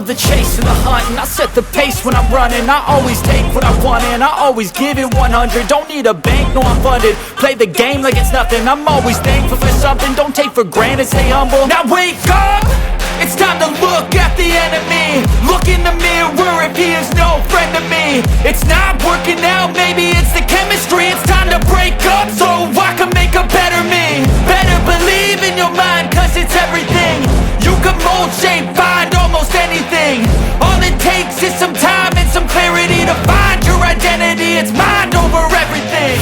love the chase and the hunt, and I set the pace when I'm running. I always take what I want and I always give it 100. Don't need a bank, no I'm funded. Play the game like it's nothing. I'm always thankful for something. Don't take for granted, stay humble. Now wake up! It's time to look at the enemy. Look in the mirror if he is no friend to me. It's not working out, maybe it's the chemistry. It's time to break up so I can make a better me. Better believe in your mind, cause it's everything. You can mold, shape, find almost anything. All it takes is some time and some clarity to find your identity. It's mind over everything.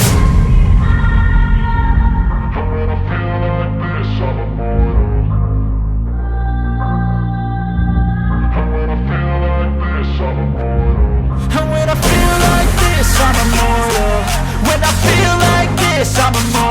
And when I feel like this, I'm immortal. When I feel like this, I'm immortal.